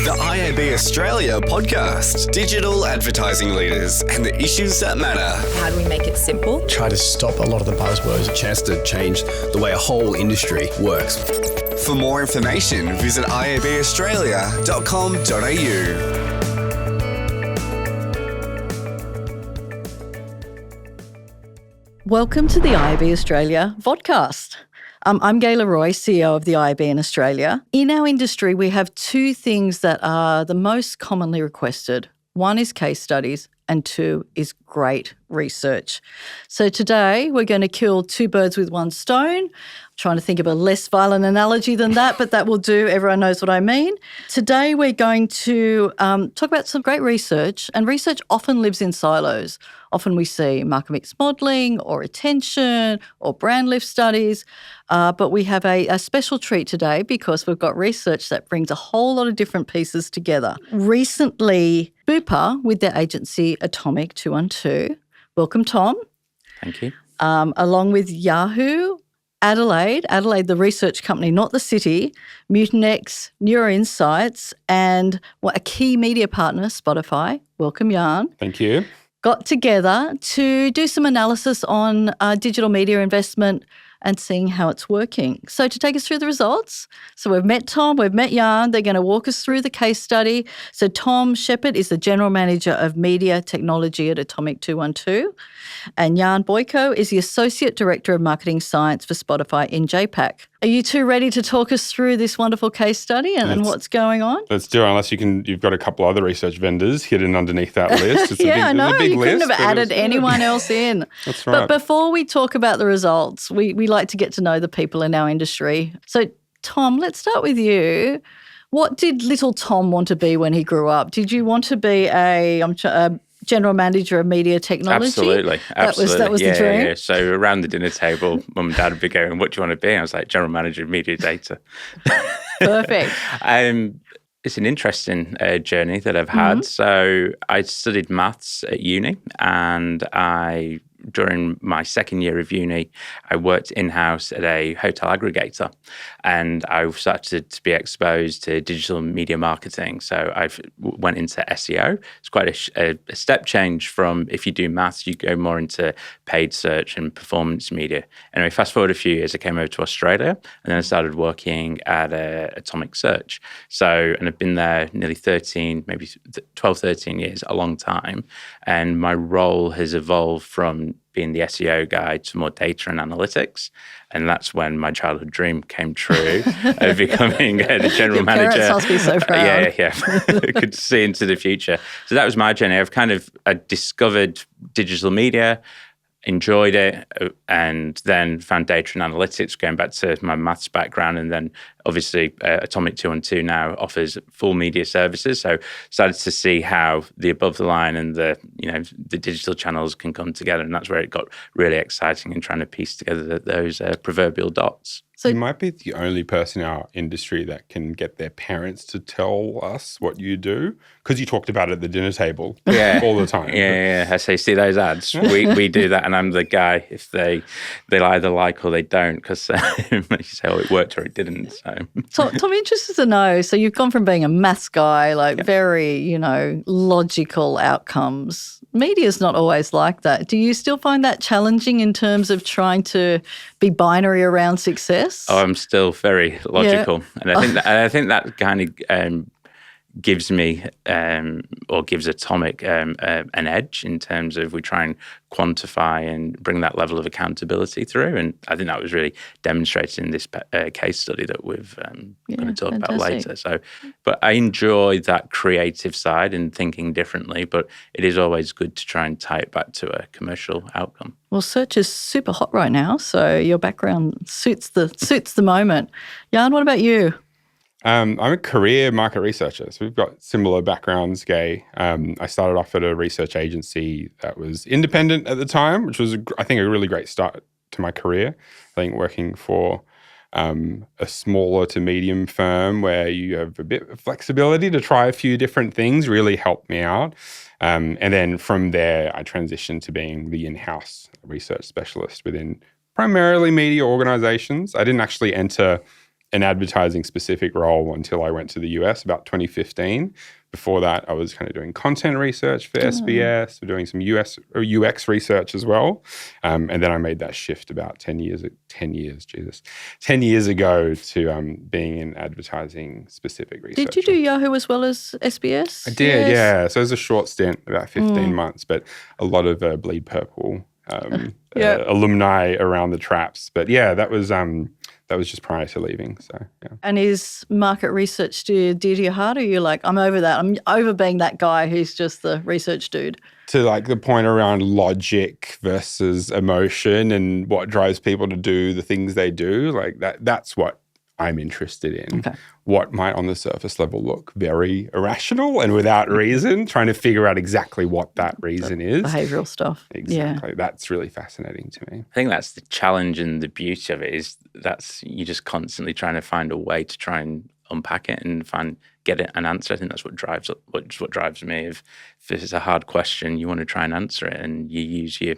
The IAB Australia podcast. Digital advertising leaders and the issues that matter. How do we make it simple? Try to stop a lot of the buzzwords. A chance to change the way a whole industry works. For more information, visit iaaustralia.com.au. Welcome to the IAB Australia vodcast. I'm Gai Le Roy, CEO of the IAB in Australia. In our industry, we have two things that are the most commonly requested. One is case studies and two is great research. So today we're going to kill two birds with one stone. I'm trying to think of a less violent analogy than that, but that will do. Everyone knows what I mean. Today we're going to talk about some great research, and research often lives in silos. Often we see market mix modelling or attention or brand lift studies, but we have a special treat today because we've got research that brings a whole lot of different pieces together. Recently, Bupa, with their agency Atomic 212, welcome Tom. Thank you. Along with Yahoo, Adelaide, the research company, not the city, Mutinex, Neuroinsights, and a key media partner, Spotify. Welcome, Jan. Thank you. Got together to do some analysis on digital media investment and seeing how it's working. So to take us through the results, so we've met Tom, we've met Jan. They're going to walk us through the case study. So Tom Sheppard is the General Manager of Media Technology at Atomic 212. And Jan Bojko is the Associate Director of Marketing Science for Spotify in JAPAC. Are you two ready to talk us through this wonderful case study and what's going on? Let's do it, unless you've got a couple other research vendors hidden underneath that list. It's I know. You couldn't have added anyone anyone else in. That's right. But before we talk about the results, we like to get to know the people in our industry. So, Tom, let's start with you. What did little Tom want to be when he grew up? Did you want to be a General Manager of Media Technology? Absolutely. That was the dream? Yeah. So around the dinner table, Mum and Dad would be going, what do you want to be? And I was like, General Manager of Media Data. Perfect. It's an interesting journey that I've had. So I studied maths at uni, and during my second year of uni, I worked in-house at a hotel aggregator, and I started to be exposed to digital media marketing. So I went into SEO. It's quite a step change from, if you do maths, you go more into paid search and performance media. Anyway, fast forward a few years, I came over to Australia, and then I started working at Atomic Search. So, and I've been there nearly 13, maybe 12, 13 years, a long time. And my role has evolved from being the SEO guy to more data and analytics. And that's when my childhood dream came true of becoming the general manager. Your parents must be so proud. Yeah. I could see into the future. So that was my journey. I discovered digital media, enjoyed it, and then found data and analytics, going back to my maths background. And then obviously Atomic 212 now offers full media services. So started to see how the above the line and the digital channels can come together. And that's where it got really exciting and trying to piece together those proverbial dots. So you might be the only person in our industry that can get their parents to tell us what you do, because you talked about it at the dinner table all the time. Yeah. I say, see those ads? We do that, and I'm the guy if they'll either like or they don't, because you say, oh, it worked or it didn't. So Tom, interested to know, so you've gone from being a maths guy, very, logical outcomes. Media's not always like that. Do you still find that challenging in terms of trying to be binary around success? Oh, I'm still very logical. Yeah. And I think that kind of gives me or gives Atomic an edge in terms of we try and quantify and bring that level of accountability through. And I think that was really demonstrated in this case study that we've going to talk about later. So, but I enjoy that creative side and thinking differently, but it is always good to try and tie it back to a commercial outcome. Well, search is super hot right now, so your background suits the moment. Jan, what about you? I'm a career market researcher, so we've got similar backgrounds, Gai. I started off at a research agency that was independent at the time, which was, I think, a really great start to my career. I think working for a smaller to medium firm where you have a bit of flexibility to try a few different things really helped me out. And then from there, I transitioned to being the in-house research specialist within primarily media organizations. I didn't actually enter an advertising specific role until I went to the US about 2015. Before that, I was kind of doing content research for SBS, doing some US or UX research as well. And then I made that shift about 10 years ago to being in advertising specific research. Did you do Yahoo as well as SBS? I did, yeah. So it was a short stint, about 15 months, but a lot of Bleed Purple alumni around the traps. But yeah, that was just prior to leaving. So yeah. And is market research dear to your heart, or you're like, I'm over that. I'm over being that guy who's just the research dude? To like the point around logic versus emotion and what drives people to do the things they do, like that's what I'm interested in. Okay. What might on the surface level look very irrational and without reason, trying to figure out exactly what that reason is. Behavioural stuff. Exactly. Yeah. That's really fascinating to me. I think that's the challenge and the beauty of it is you're just constantly trying to find a way to try and unpack it and get it an answer. I think that's what drives me. If it's a hard question, you want to try and answer it, and you use your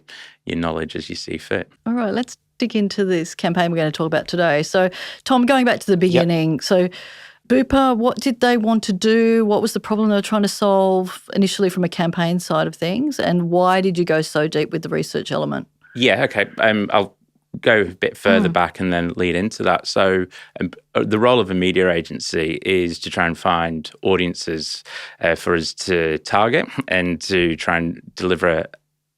knowledge as you see fit. All right, let's dig into this campaign we're going to talk about today. So, Tom, going back to the beginning, so Bupa, what did they want to do? What was the problem they were trying to solve initially from a campaign side of things? And why did you go so deep with the research element? Yeah, okay. I'll go a bit further back and then lead into that. So the role of a media agency is to try and find audiences for us to target and to try and deliver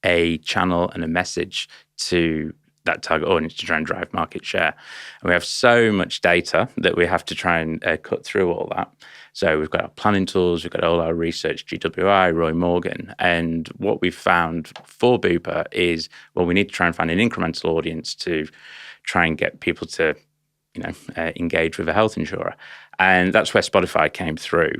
a channel and a message to that target audience to try and drive market share. And we have so much data that we have to try and cut through all that. So we've got our planning tools, we've got all our research, GWI, Roy Morgan. And what we've found for Bupa is, well, we need to try and find an incremental audience to try and get people to, engage with a health insurer. And that's where Spotify came through.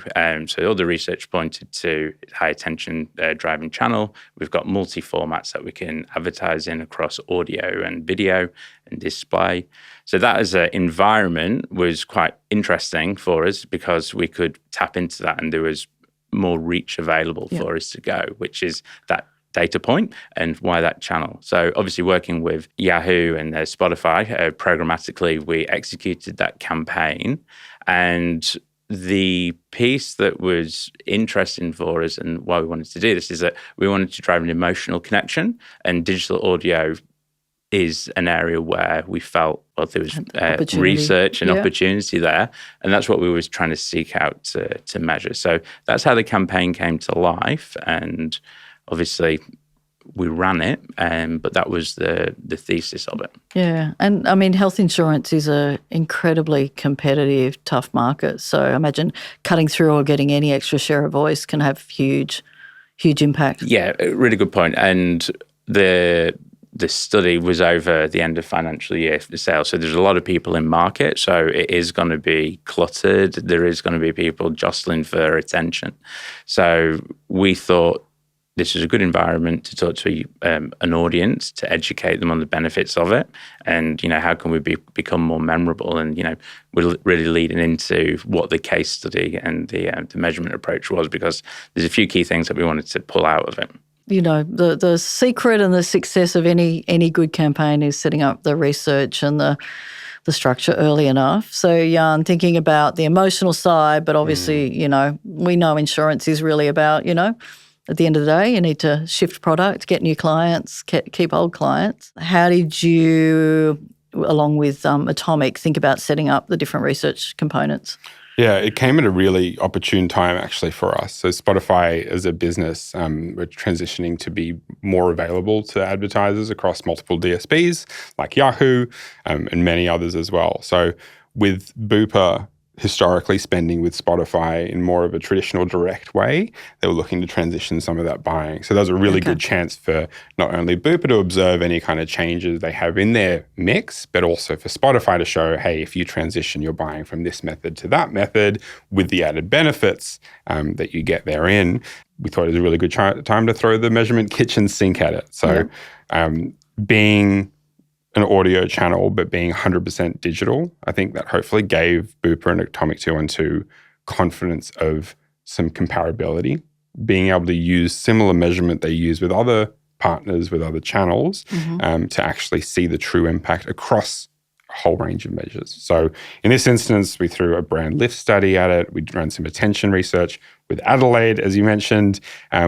So all the research pointed to high attention driving channel. We've got multi-formats that we can advertise in across audio and video and display. So that as an environment was quite interesting for us because we could tap into that and there was more reach available for us to go, which is that data point and why that channel. So obviously working with Yahoo and Spotify, programmatically, we executed that campaign. And the piece that was interesting for us and why we wanted to do this is that we wanted to drive an emotional connection, and digital audio is an area where we felt, well, there was research and opportunity there. And that's what we was trying to seek out to measure. So that's how the campaign came to life. And obviously we ran it, but that was the thesis of it. Yeah. And I mean, health insurance is a incredibly competitive, tough market. So I imagine cutting through or getting any extra share of voice can have huge impact. Yeah, a really good point. And the study was over the end of financial year sales. So there's a lot of people in market. So it is going to be cluttered. There is going to be people jostling for attention. So we thought this is a good environment to talk to an audience, to educate them on the benefits of it. And, how can we become more memorable? And, we're really leading into what the case study and the measurement approach was, because there's a few key things that we wanted to pull out of it. The secret and the success of any good campaign is setting up the research and the structure early enough. So, Jan, thinking about the emotional side, but obviously, we know insurance is really about, at the end of the day, you need to shift product, get new clients, keep old clients. How did you, along with Atomic, think about setting up the different research components? Yeah, it came at a really opportune time actually for us. So Spotify as a business, we're transitioning to be more available to advertisers across multiple DSPs like Yahoo and many others as well. So with Bupa historically spending with Spotify in more of a traditional direct way, they were looking to transition some of that buying. So that was a really good chance for not only Bupa to observe any kind of changes they have in their mix, but also for Spotify to show, hey, if you transition your buying from this method to that method with the added benefits that you get therein, we thought it was a really good time to throw the measurement kitchen sink at it. So being an audio channel, but being 100% digital, I think that hopefully gave Bupa and Atomic 212 confidence of some comparability, being able to use similar measurement they use with other partners, with other channels, to actually see the true impact across a whole range of measures. So in this instance, we threw a brand lift study at it. We ran some attention research with Adelaide, as you mentioned.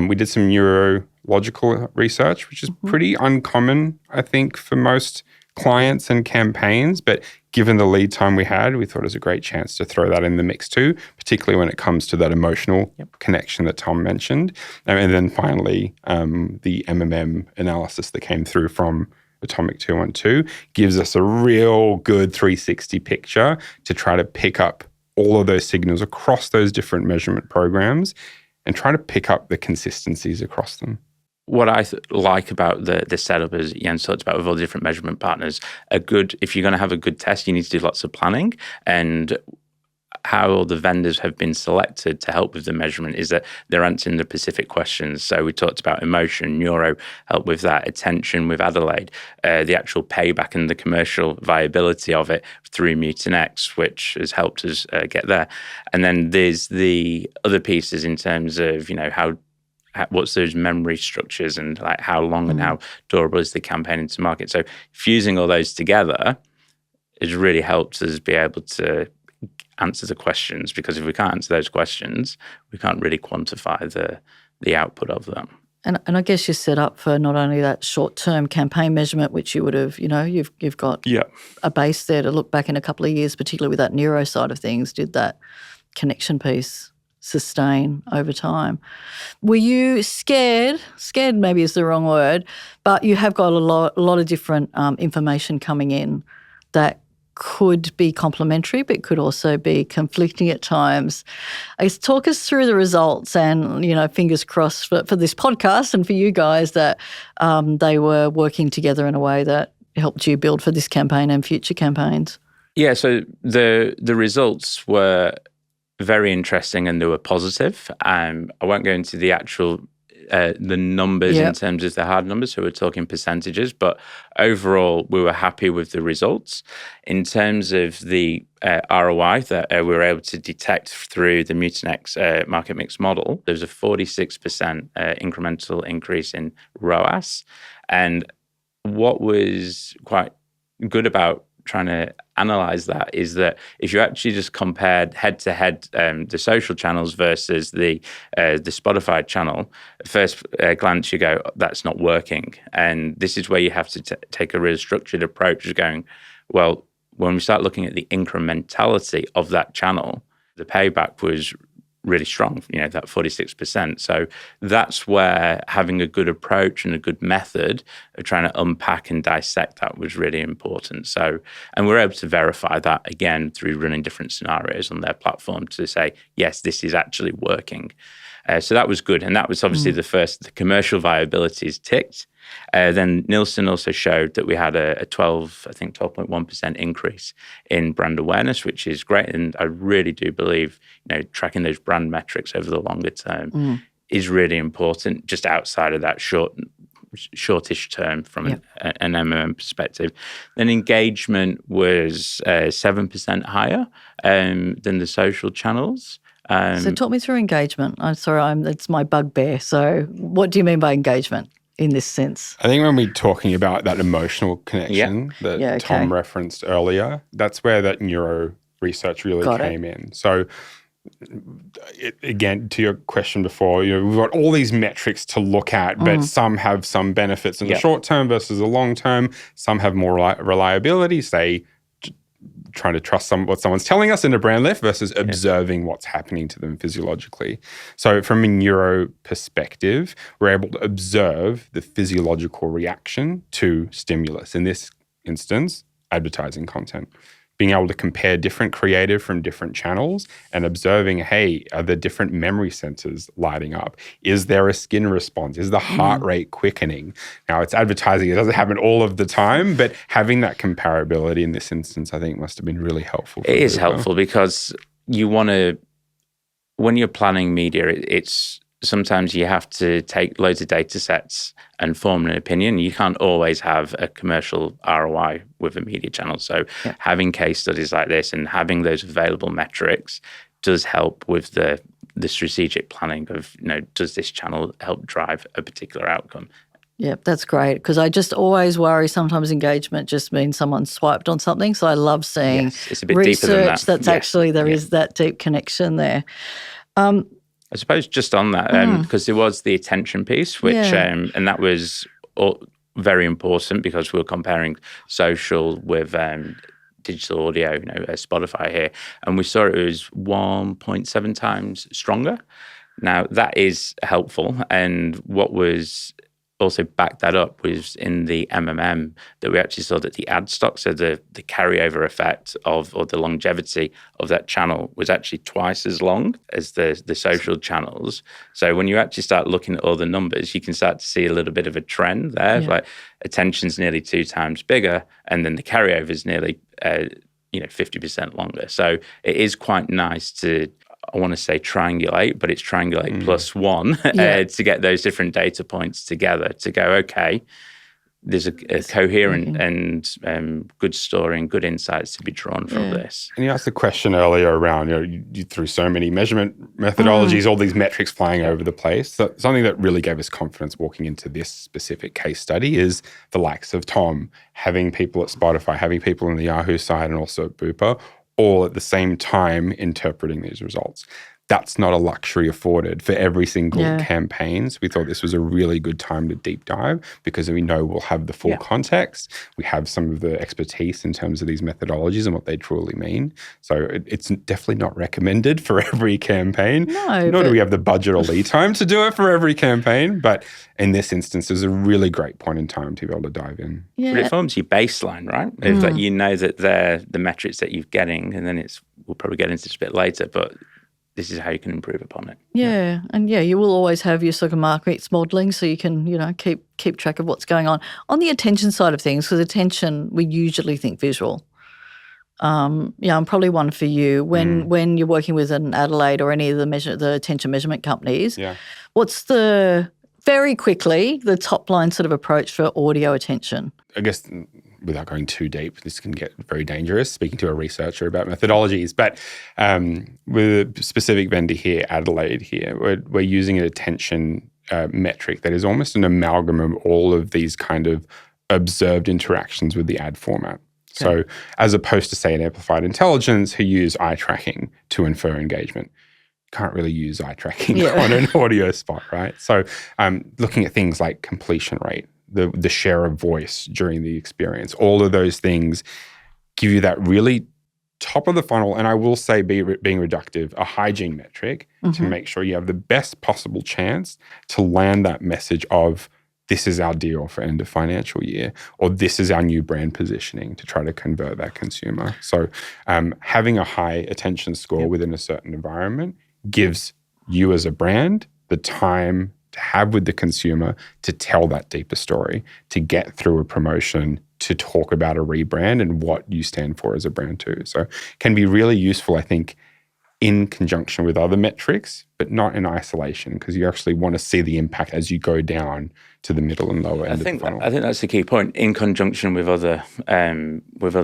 We did some neurological research, which is pretty uncommon, I think, for most clients and campaigns. But given the lead time we had, we thought it was a great chance to throw that in the mix too, particularly when it comes to that emotional connection that Tom mentioned. And then finally, the MMM analysis that came through from Atomic 212 gives us a real good 360 picture to try to pick up all of those signals across those different measurement programs and try to pick up the consistencies across them. What I like about the setup, as Jan talked about with all the different measurement partners, if you're going to have a good test, you need to do lots of planning. And how all the vendors have been selected to help with the measurement is that they're answering the specific questions. So we talked about emotion, neuro help with that, attention with Adelaide, the actual payback and the commercial viability of it through Mutinex, which has helped us get there. And then there's the other pieces in terms of, what's those memory structures and like how long and how durable is the campaign into market. So fusing all those together has really helped us be able to answer the questions, because if we can't answer those questions, we can't really quantify the output of them. And I guess you're set up for not only that short-term campaign measurement, which you would have, you've got a base there to look back in a couple of years, particularly with that neuro side of things, did that connection piece sustain over time. Were you scared? Scared maybe is the wrong word, but you have got a lot of different information coming in that could be complementary, but could also be conflicting at times. I guess talk us through the results and, fingers crossed for this podcast and for you guys that they were working together in a way that helped you build for this campaign and future campaigns. Yeah, so the results were very interesting and they were positive. I won't go into the actual the numbers in terms of the hard numbers, so we're talking percentages, but overall we were happy with the results. In terms of the ROI that we were able to detect through the Mutinex market mix model, there's a 46% incremental increase in ROAS. And what was quite good about trying to analyze that is that if you actually just compared head-to-head the social channels versus the Spotify channel, at first glance you go, that's not working. And this is where you have to take a really structured approach of going, well, when we start looking at the incrementality of that channel, the payback was really strong, that 46%. So that's where having a good approach and a good method of trying to unpack and dissect that was really important. So, and we're able to verify that again through running different scenarios on their platform to say, yes, this is actually working. So that was good. And that was obviously the commercial viability is ticked. Then Nielsen also showed that we had a 12.1% increase in brand awareness, which is great. And I really do believe, tracking those brand metrics over the longer term is really important, just outside of that shortish term from an MMM perspective. Then engagement was 7% higher than the social channels. So talk me through engagement. I'm sorry, it's my bugbear. So what do you mean by engagement in this sense? I think when we're talking about that emotional connection that Tom referenced earlier, that's where that neuro research really came in. So again, to your question before, we've got all these metrics to look at, but some have some benefits in the short term versus the long term. Some have more reliability, say, trying to trust what someone's telling us in a brand lift versus observing what's happening to them physiologically. So from a neuro perspective, we're able to observe the physiological reaction to stimulus. In this instance, advertising content. Being able to compare different creative from different channels and observing, hey, are the different memory centers lighting up? Is there a skin response? Is the heart rate quickening? Now, it's advertising. It doesn't happen all of the time, but having that comparability in this instance, I think must have been really helpful. It is helpful because you want to, when you're planning media, it's sometimes you have to take loads of data sets and form an opinion. You can't always have a commercial ROI with a media channel. So having case studies like this and having those available metrics does help with the strategic planning of, does this channel help drive a particular outcome? Yeah, that's great, because I just always worry sometimes engagement just means someone swiped on something. So I love seeing It's a bit deeper than that. that's actually there is that deep connection there. I suppose just on that, because there was the attention piece, which and that was very important because we were comparing social with digital audio, Spotify here, and we saw it was 1.7 times stronger. Now, that is helpful, and what was also backed that up was in the MMM that we actually saw that the ad stock, so the carryover effect of, or the longevity of that channel was actually twice as long as the social channels. So when you actually start looking at all the numbers, you can start to see a little bit of a trend there. Like attention's nearly 2 times bigger, and then the carryover is nearly 50% longer. So it is quite nice to, I want to say triangulate, but it's triangulate plus one to get those different data points together to go, okay, there's a coherent and good story and good insights to be drawn from this. And you asked the question earlier around, you threw so many measurement methodologies, all these metrics flying over the place. So something that really gave us confidence walking into this specific case study is the likes of Tom, having people at Spotify, having people on the Yahoo side and also at Bupa, all at the same time interpreting these results. That's not a luxury afforded for every single campaign. So we thought this was a really good time to deep dive because we know we'll have the full context. We have some of the expertise in terms of these methodologies and what they truly mean. So it's definitely not recommended for every campaign. Nor do we have the budget or lead time to do it for every campaign. But in this instance, it's a really great point in time to be able to dive in. But it forms your baseline, right? If that you know that they're the metrics that you're getting, and then we'll probably get into this a bit later, but this is how you can improve upon it. Yeah. And you will always have your sort of markets modelling, so you can, keep track of what's going on. On the attention side of things, because attention, we usually think visual. I'm probably one for you. When you're working with an Adelaide or any of the attention measurement companies, what's very quickly, the top line sort of approach for audio attention? I guess without going too deep, this can get very dangerous, speaking to a researcher about methodologies. But with a specific vendor here, Adelaide here, we're using an attention metric that is almost an amalgam of all of these kind of observed interactions with the ad format. So as opposed to, say, an amplified intelligence who use eye tracking to infer engagement, can't really use eye tracking on an audio spot, right? So looking at things like completion rate, the share of voice during the experience, all of those things give you that really top of the funnel, and I will say being reductive, a hygiene metric to make sure you have the best possible chance to land that message of this is our deal for end of financial year, or this is our new brand positioning to try to convert that consumer. So having a high attention score within a certain environment gives you as a brand the time to have with the consumer to tell that deeper story, to get through a promotion, to talk about a rebrand and what you stand for as a brand too. So it can be really useful, I think, in conjunction with other metrics, but not in isolation, because you actually want to see the impact as you go down to the middle and lower end of the funnel. I think that's the key point, in conjunction with other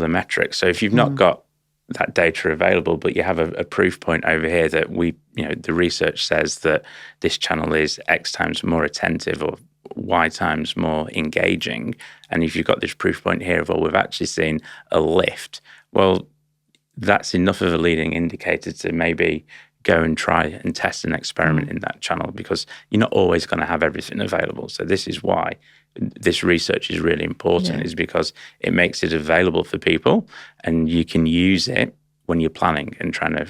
metrics. So if you've not got that data available, but you have a proof point over here that the research says that this channel is X times more attentive or Y times more engaging. And if you've got this proof point here of, we've actually seen a lift, well, that's enough of a leading indicator to maybe go and try and test an experiment in that channel, because you're not always going to have everything available. So this is why this research is really important, is because it makes it available for people, and you can use it when you're planning and trying to,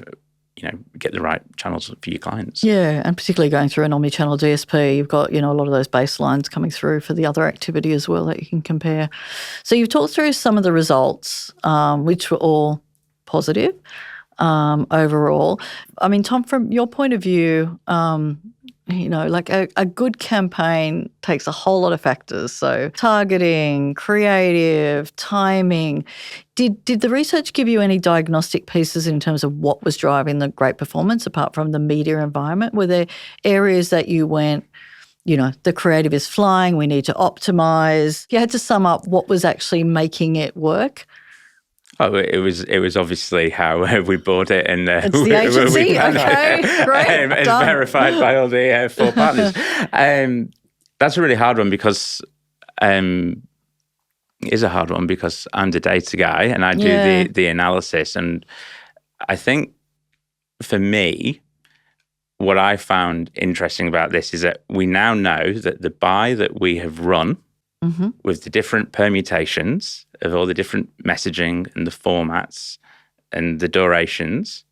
get the right channels for your clients. Yeah, and particularly going through an omni-channel DSP, you've got, a lot of those baselines coming through for the other activity as well that you can compare. So you've talked through some of the results, which were all positive overall. I mean, Tom, from your point of view, like a good campaign takes a whole lot of factors. So targeting, creative, timing. Did the research give you any diagnostic pieces in terms of what was driving the great performance apart from the media environment? Were there areas that you went, the creative is flying, we need to optimize? You had to sum up what was actually making it work. Oh, it was obviously how we bought it, and it's the agency. Okay, great, it's verified by all the 4 partners. That's a really hard one, because It is a hard one because I'm the data guy and I do the analysis. And I think for me, what I found interesting about this is that we now know that the buy that we have run with the different permutations of all the different messaging and the formats and the durations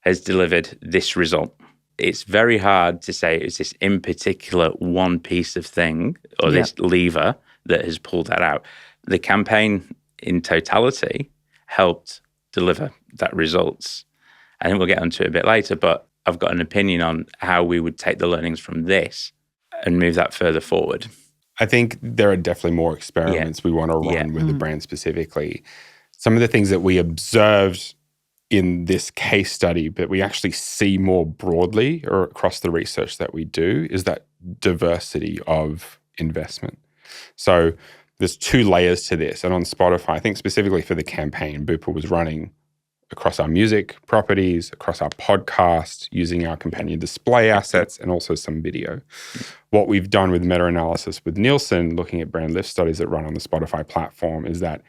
has delivered this result. It's very hard to say it's this in particular one piece of thing or this lever that has pulled that out. The campaign in totality helped deliver that results. I think we'll get onto it a bit later, but I've got an opinion on how we would take the learnings from this and move that further forward. I think there are definitely more experiments we want to run with the brand specifically. Some of the things that we observed in this case study, but we actually see more broadly or across the research that we do, is that diversity of investment. So there's two layers to this. And on Spotify, I think specifically for the campaign, Bupa was running across our music properties, across our podcast, using our companion display assets, and also some video. What we've done with meta-analysis with Nielsen, looking at brand lift studies that run on the Spotify platform, is that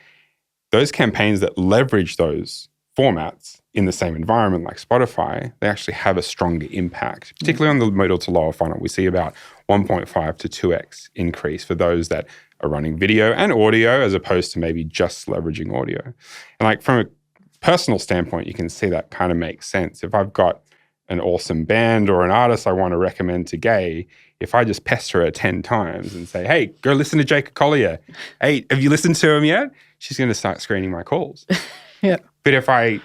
those campaigns that leverage those formats in the same environment like Spotify, they actually have a stronger impact, particularly on the middle to lower funnel. We see about 1.5 to 2x increase for those that are running video and audio as opposed to maybe just leveraging audio. And like from a personal standpoint, you can see that kind of makes sense. If I've got an awesome band or an artist I want to recommend to Gai, if I just pester her 10 times and say, hey, go listen to Jacob Collier. Hey, have you listened to him yet? She's going to start screening my calls. But if I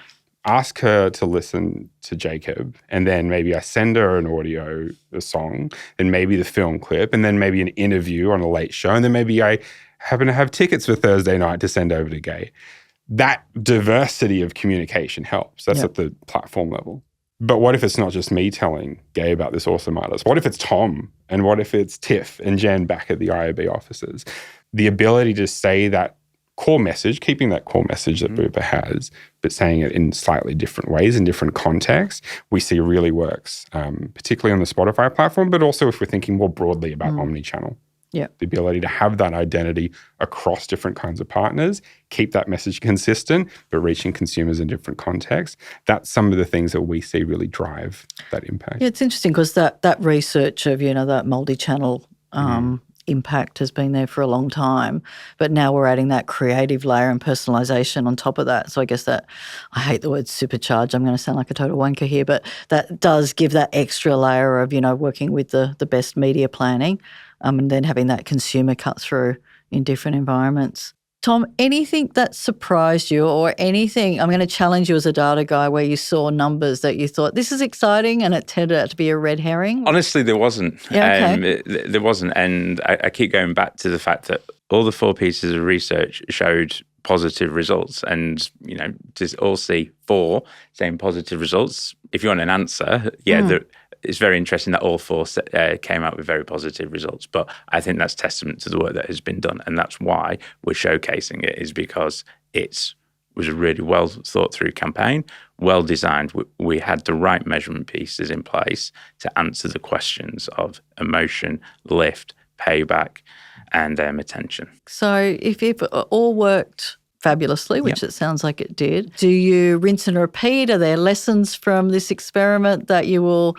ask her to listen to Jacob and then maybe I send her an audio, a song, and maybe the film clip, and then maybe an interview on a late show, and then maybe I happen to have tickets for Thursday night to send over to Gai, that diversity of communication helps. That's at the platform level. But what if it's not just me telling Gai about this awesome artist? What if it's Tom? And what if it's Tiff and Jen back at the IAB offices? The ability to say that core message, keeping that core message that Bupa has, but saying it in slightly different ways, in different contexts, we see really works, particularly on the Spotify platform, but also if we're thinking more broadly about omnichannel. The ability to have that identity across different kinds of partners, keep that message consistent, but reaching consumers in different contexts. That's some of the things that we see really drive that impact. Yeah, it's interesting because that research of, that multi-channel impact has been there for a long time, but now we're adding that creative layer and personalisation on top of that. So I guess that, I hate the word supercharge, I'm going to sound like a total wanker here, but that does give that extra layer of, working with the best media planning and then having that consumer cut through in different environments. Tom, anything that surprised you or anything, I'm going to challenge you as a data guy where you saw numbers that you thought, this is exciting and it turned out to be a red herring? Honestly, there wasn't. Yeah, okay. There wasn't. And I keep going back to the fact that all the 4 pieces of research showed positive results. And, to all see 4 saying positive results, if you want an answer, it's very interesting that all 4 came out with very positive results. But I think that's testament to the work that has been done. And that's why we're showcasing it, is because it was a really well thought through campaign, well designed. We had the right measurement pieces in place to answer the questions of emotion, lift, payback, and attention. So if it all worked fabulously, which it sounds like it did, do you rinse and repeat? Are there lessons from this experiment that you will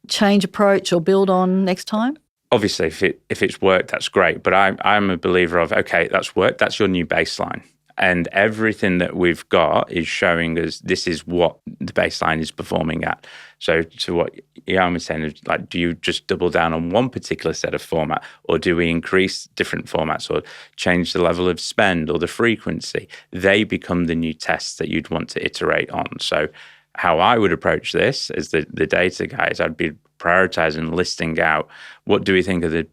change approach or build on next time? Obviously, if it's worked, that's great. But I'm a believer of, okay, that's worked. That's your new baseline. And everything that we've got is showing us this is what the baseline is performing at. So to what Jan was saying, like, do you just double down on one particular set of format, or do we increase different formats or change the level of spend or the frequency? They become the new tests that you'd want to iterate on. So how I would approach this as the data guys, I'd be prioritizing, listing out what do we think are the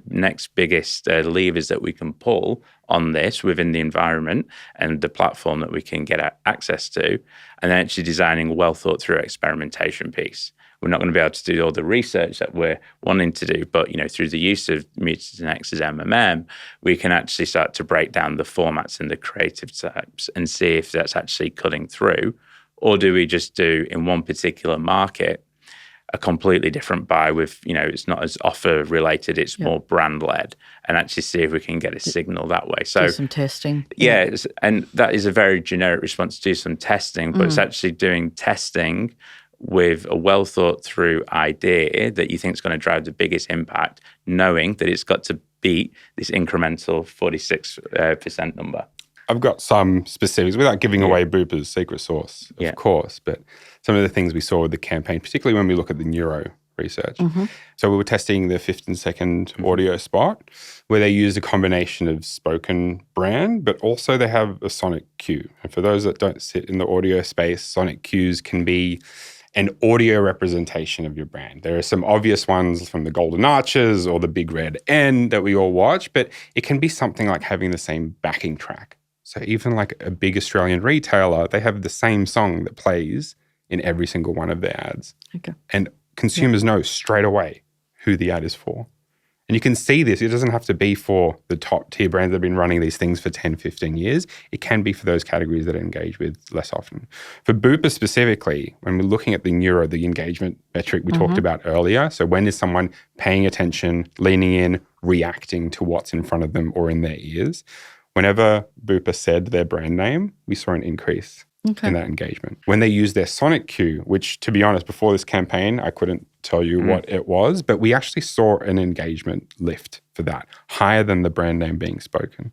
next biggest levers that we can pull on this within the environment and the platform that we can get access to, and then actually designing a well thought through experimentation piece. We're not going to be able to do all the research that we're wanting to do, but through the use of Muted and X's MMM, we can actually start to break down the formats and the creative types and see if that's actually cutting through, or do we just do in one particular market a completely different buy with, it's not as offer related, it's more brand led, and actually see if we can get a signal that way. So do some testing. Yeah, and that is a very generic response to do some testing, but it's actually doing testing with a well thought through idea that you think is going to drive the biggest impact, knowing that it's got to beat this incremental 46% number. I've got some specifics without giving away Bupa's secret sauce, of course, but some of the things we saw with the campaign, particularly when we look at the neuro research. So we were testing the 15-second audio spot where they used a combination of spoken brand, but also they have a sonic cue. And for those that don't sit in the audio space, sonic cues can be an audio representation of your brand. There are some obvious ones from the Golden Arches or the Big Red N that we all watch, but it can be something like having the same backing track. So even like a big Australian retailer, they have the same song that plays in every single one of their ads. Okay. And consumers know straight away who the ad is for. And you can see this. It doesn't have to be for the top tier brands that have been running these things for 10, 15 years. It can be for those categories that I engage with less often. For Bupa specifically, when we're looking at the neuro, the engagement metric we talked about earlier, so when is someone paying attention, leaning in, reacting to what's in front of them or in their ears, whenever Bupa said their brand name, we saw an increase in that engagement. When they used their sonic cue, which to be honest, before this campaign, I couldn't tell you what it was, but we actually saw an engagement lift for that, higher than the brand name being spoken.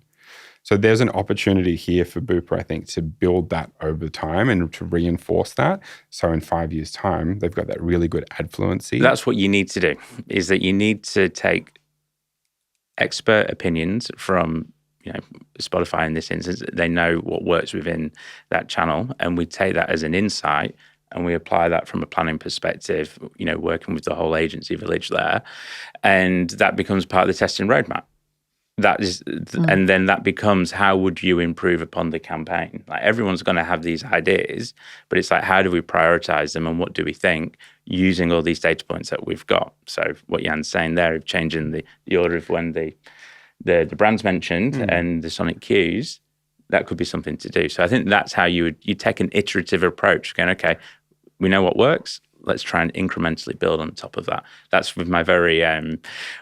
So there's an opportunity here for Bupa, I think, to build that over time and to reinforce that. So in 5 years' time, they've got that really good ad fluency. That's what you need to do, is that you need to take expert opinions from Spotify in this instance. They know what works within that channel, and we take that as an insight and we apply that from a planning perspective, working with the whole agency village there, and that becomes part of the testing roadmap. That is, and then that becomes, how would you improve upon the campaign? Like, everyone's going to have these ideas, but it's like, how do we prioritize them and what do we think using all these data points that we've got? So what Jan's saying there, of changing the order of when the brands mentioned and the sonic cues, that could be something to do. So I think that's how you take an iterative approach, going, okay, we know what works, let's try and incrementally build on top of that. That's with my very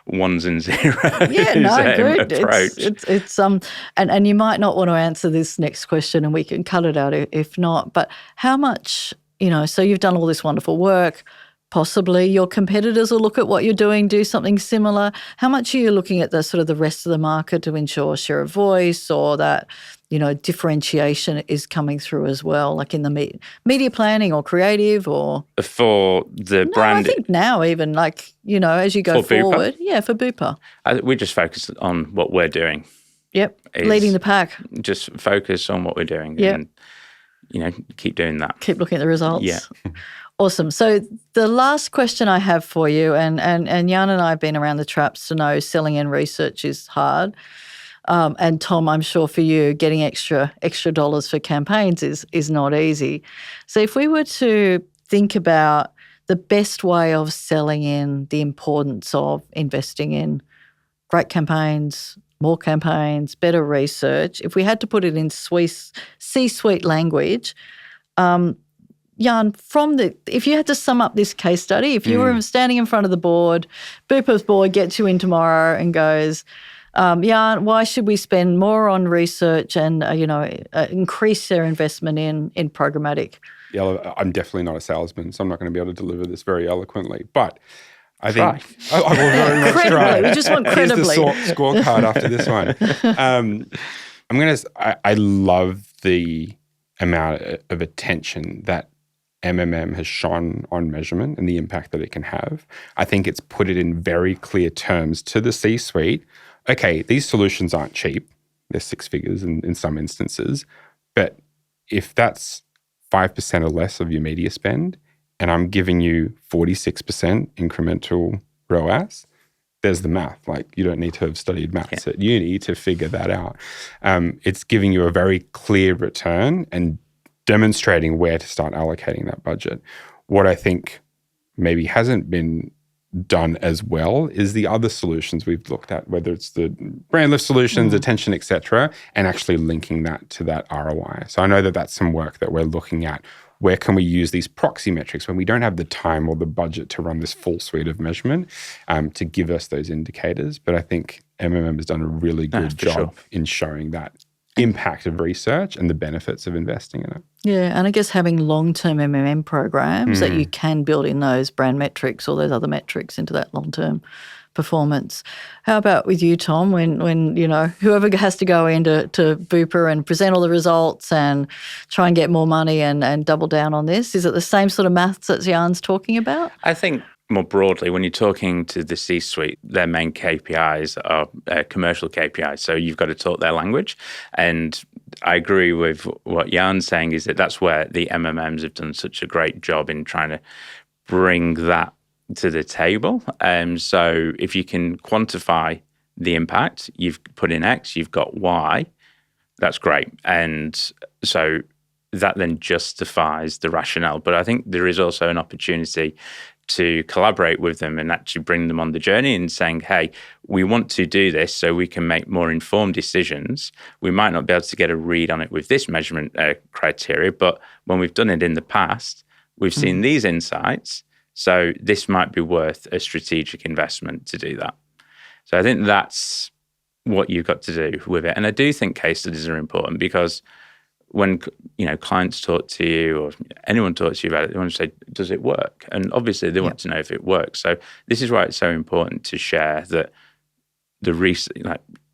ones and zeros good approach. It's and you might not want to answer this next question, and we can cut it out if not, but how much, so you've done all this wonderful work, possibly your competitors will look at what you're doing, do something similar. How much are you looking at the sort of the rest of the market to ensure share of voice, or that, differentiation is coming through as well, like in the media planning or creative, or? For the brand? I think now even, like, as you go forward. Yeah, for Bupa. We just focus on what we're doing. Yep, leading the pack. Just focus on what we're doing and, keep doing that. Keep looking at the results. Yeah. Awesome. So the last question I have for you, and Jan and I have been around the traps to know selling and research is hard. And Tom, I'm sure for you, getting extra dollars for campaigns is not easy. So if we were to think about the best way of selling in, the importance of investing in great campaigns, more campaigns, better research, if we had to put it in C-suite language, Jan, if you had to sum up this case study, if you were standing in front of the board, Bupa's board gets you in tomorrow and goes, Jan, why should we spend more on research and increase their investment in programmatic? Yeah, I'm definitely not a salesman, so I'm not going to be able to deliver this very eloquently. But I try. think I will very much try. We just want credibly. Here's the scorecard after this one. I love the amount of attention that MMM has shone on measurement and the impact that it can have. I think it's put it in very clear terms to the C-suite. Okay, these solutions aren't cheap. They're six figures in some instances. But if that's 5% or less of your media spend, and I'm giving you 46% incremental ROAS, there's the math. Like, you don't need to have studied maths at uni to figure that out. It's giving you a very clear return and demonstrating where to start allocating that budget. What I think maybe hasn't been done as well is the other solutions we've looked at, whether it's the brand lift solutions, attention, et cetera, and actually linking that to that ROI. So I know that that's some work that we're looking at where can we use these proxy metrics when we don't have the time or the budget to run this full suite of measurement to give us those indicators. But I think MMM has done a really good job in showing that impact of research and the benefits of investing in it. Yeah, and I guess having long-term MMM programs that you can build in those brand metrics or those other metrics into that long-term performance. How about with you, Tom, when you know, whoever has to go into Bupa and present all the results and try and get more money and double down on this, is it the same sort of maths that Jan's talking about? I think more broadly, when you're talking to the C-suite, their main KPIs are commercial KPIs. So you've got to talk their language. And I agree with what Jan's saying, is that that's where the MMMs have done such a great job in trying to bring that to the table. So if you can quantify the impact, you've put in X, you've got Y, that's great. And so that then justifies the rationale. But I think there is also an opportunity to collaborate with them and actually bring them on the journey and saying, hey, we want to do this so we can make more informed decisions. We might not be able to get a read on it with this measurement criteria, but when we've done it in the past, we've seen these insights. So this might be worth a strategic investment to do that. So I think that's what you've got to do with it. And I do think case studies are important, because when clients talk to you or anyone talks to you about it, they want to say, does it work? And obviously they want to know if it works. So this is why it's so important to share that the research,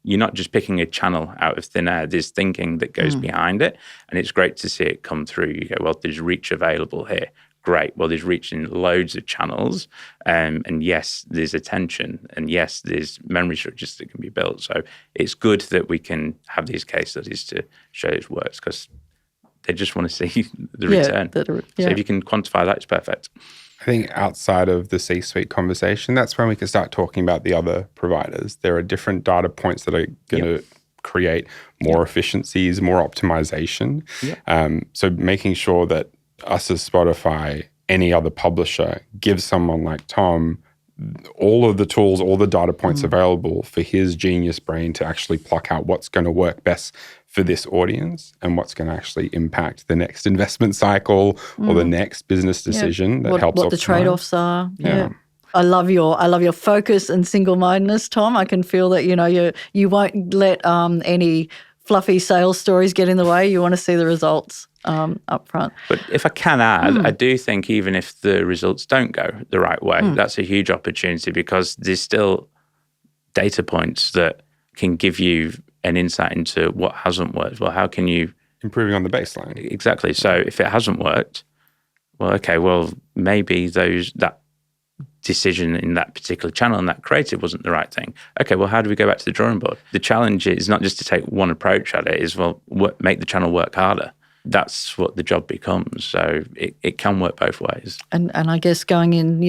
you're not just picking a channel out of thin air. There's thinking that goes behind it. And it's great to see it come through. You go, well, there's reach available here. Great. Well, there's reach in loads of channels. And yes, there's attention. And yes, there's memory structures that can be built. So it's good that we can have these case studies to show it works, because they just want to see the return. So if you can quantify that, it's perfect. I think outside of the C-suite conversation, that's when we can start talking about the other providers. There are different data points that are going to create more efficiencies, more optimization. So making sure that us as Spotify, any other publisher, gives someone like Tom all of the tools, all the data points available for his genius brain to actually pluck out what's going to work best for this audience and what's going to actually impact the next investment cycle or the next business decision that helps what the trade-offs are. I love your focus and single-mindedness, Tom. I can feel that you won't let any fluffy sales stories get in the way. You want to see the results up front. But if I can add, I do think even if the results don't go the right way, that's a huge opportunity, because there's still data points that can give you an insight into what hasn't worked. Well, how can you... Improving on the baseline. Exactly. So if it hasn't worked, maybe that decision in that particular channel and that creative wasn't the right thing. Okay, well, how do we go back to the drawing board? The challenge is not just to take one approach at it, is, make the channel work harder. That's what the job becomes. So it can work both ways. And I guess going in,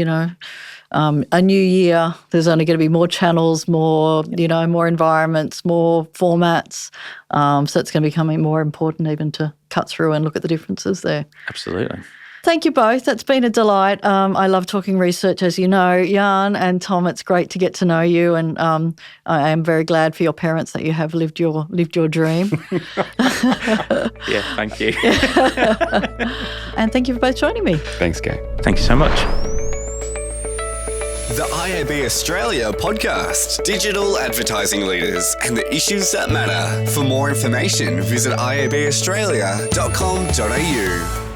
a new year, there's only going to be more channels, more environments, more formats. So it's going to be becoming more important even to cut through and look at the differences there. Absolutely. Thank you both. That's been a delight. I love talking research, as you know, Jan and Tom. It's great to get to know you, and I am very glad for your parents that you have lived your dream. Yeah, thank you. And thank you for both joining me. Thanks, Gai. Thank you so much. The IAB Australia podcast, digital advertising leaders and the issues that matter. For more information, visit iabaustralia.com.au.